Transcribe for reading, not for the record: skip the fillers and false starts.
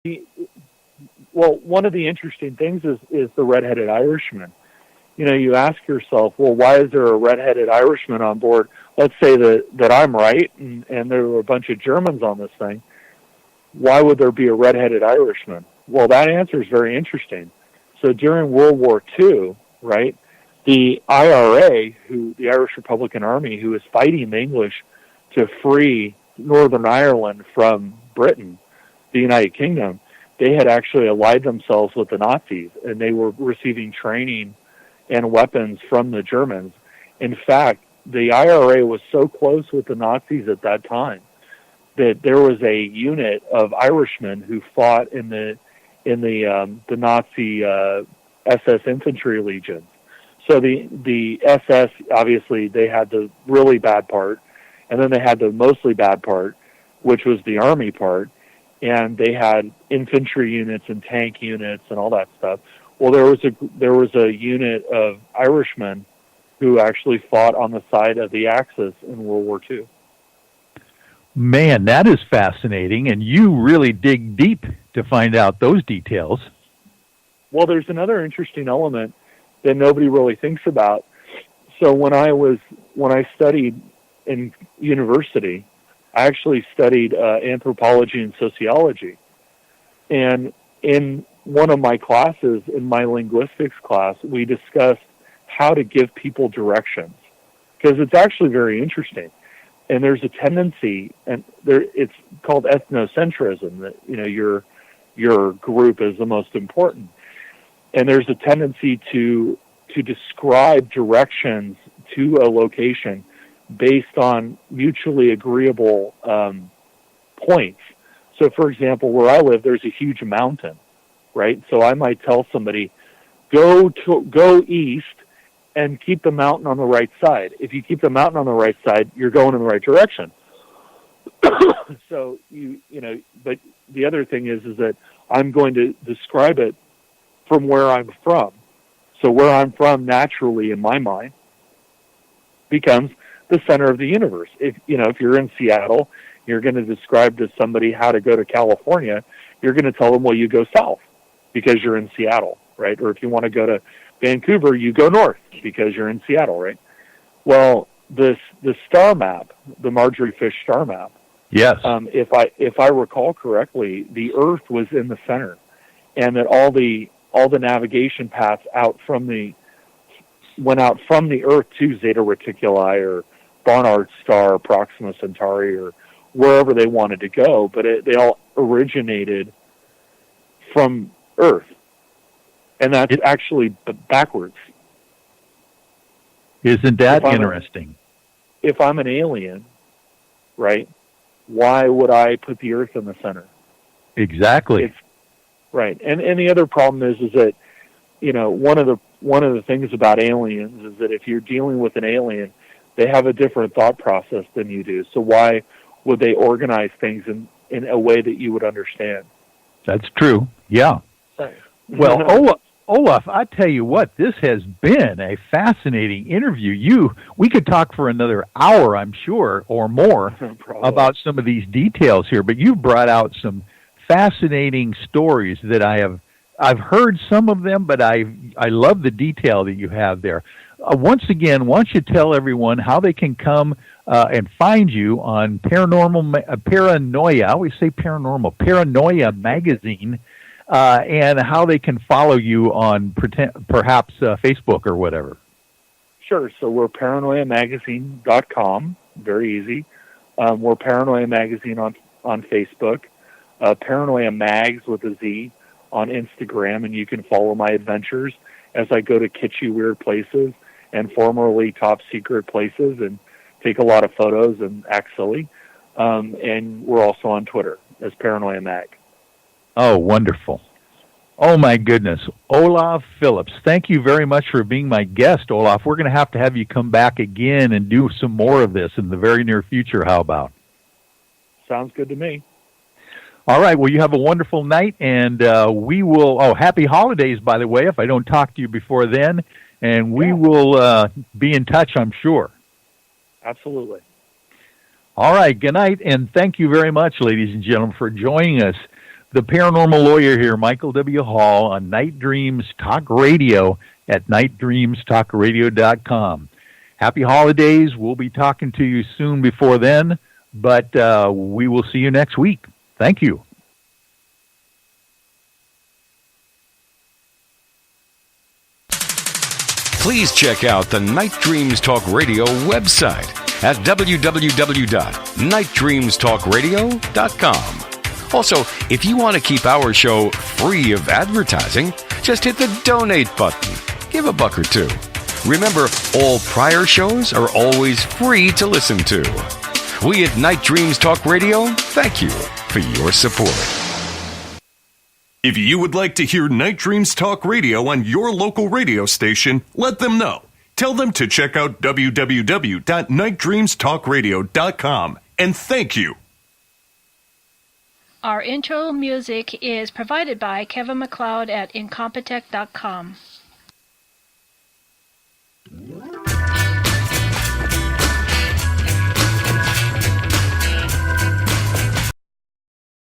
The, well, one of the interesting things is the redheaded Irishman. You ask yourself, well, why is there a redheaded Irishman on board? Let's say that I'm right, and there were a bunch of Germans on this thing. Why would there be a redheaded Irishman? Well, that answer is very interesting. So during World War II, right, the IRA, the Irish Republican Army, who was fighting the English to free Northern Ireland from Britain, the United Kingdom, they had actually allied themselves with the Nazis, and they were receiving training and weapons from the Germans. In fact, the IRA was so close with the Nazis at that time that there was a unit of Irishmen who fought in the Nazi SS infantry legions. So the SS, obviously, they had the really bad part, and then they had the mostly bad part, which was the army part, and they had infantry units and tank units and all that stuff. Well, there was a unit of Irishmen who actually fought on the side of the Axis in World War II. Man, that is fascinating, and you really dig deep to find out those details. Well, there's another interesting element that nobody really thinks about. So when I studied in university, I actually studied anthropology and sociology. And in one of my classes, in my linguistics class, we discussed how to give people directions, because it's actually very interesting. And there's a tendency, and it's called ethnocentrism, that your group is the most important. And there's a tendency to describe directions to a location based on mutually agreeable points. So, for example, where I live, there's a huge mountain, right? So I might tell somebody, go east and keep the mountain on the right side. If you keep the mountain on the right side, you're going in the right direction. So but the other thing is that I'm going to describe it from where I'm from. So where I'm from, naturally, in my mind, becomes the center of the universe. If you're in Seattle, you're going to describe to somebody how to go to California, you're going to tell them, well, you go south because you're in Seattle, right? Or if you want to go to Vancouver, you go north because you're in Seattle, right? Well, the star map, the Marjorie Fish star map, yes. If I recall correctly, the Earth was in the center, and that all the navigation paths went out from the Earth to Zeta Reticuli or Barnard's star, Proxima Centauri, or wherever they wanted to go, but they all originated from Earth. And that's actually backwards. Isn't that interesting? If I'm an alien, right, why would I put the Earth in the center? Exactly. Right. And the other problem is that, one of the things about aliens is that if you're dealing with an alien, they have a different thought process than you do. So why would they organize things in a way that you would understand? That's true. Yeah. Right. Well, Olaf, I tell you what, this has been a fascinating interview. We could talk for another hour, I'm sure, or more, about some of these details here, but you brought out some fascinating stories that I've heard some of them, but I love the detail that you have there. Once again, why don't you tell everyone how they can come and find you on Paranoia, I always say paranormal, Paranoia Magazine, and how they can follow you on perhaps Facebook or whatever. Sure. So we're paranoiamagazine.com. Very easy. We're Paranoia Magazine on Facebook. Paranoia Mags with a Z on Instagram, and you can follow my adventures as I go to kitschy, weird places and formerly top secret places and take a lot of photos and act silly. And we're also on Twitter as Paranoia Mag. Oh, wonderful. Oh, my goodness. Olav-Phillips, thank you very much for being my guest, Olaf. We're going to have you come back again and do some more of this in the very near future. How about? Sounds good to me. All right. Well, you have a wonderful night, and we will... Oh, happy holidays, by the way, if I don't talk to you before then. And we will be in touch, I'm sure. Absolutely. All right. Good night, and thank you very much, ladies and gentlemen, for joining us the paranormal lawyer here, Michael W. Hall, on Night Dreams Talk Radio at nightdreamstalkradio.com. Happy holidays. We'll be talking to you soon before then, but we will see you next week. Thank you. Please check out the Night Dreams Talk Radio website at www.nightdreamstalkradio.com. Also, if you want to keep our show free of advertising, just hit the donate button. Give a buck or two. Remember, all prior shows are always free to listen to. We at Night Dreams Talk Radio thank you for your support. If you would like to hear Night Dreams Talk Radio on your local radio station, let them know. Tell them to check out www.nightdreamstalkradio.com, and thank you. Our intro music is provided by Kevin MacLeod at Incompetech.com.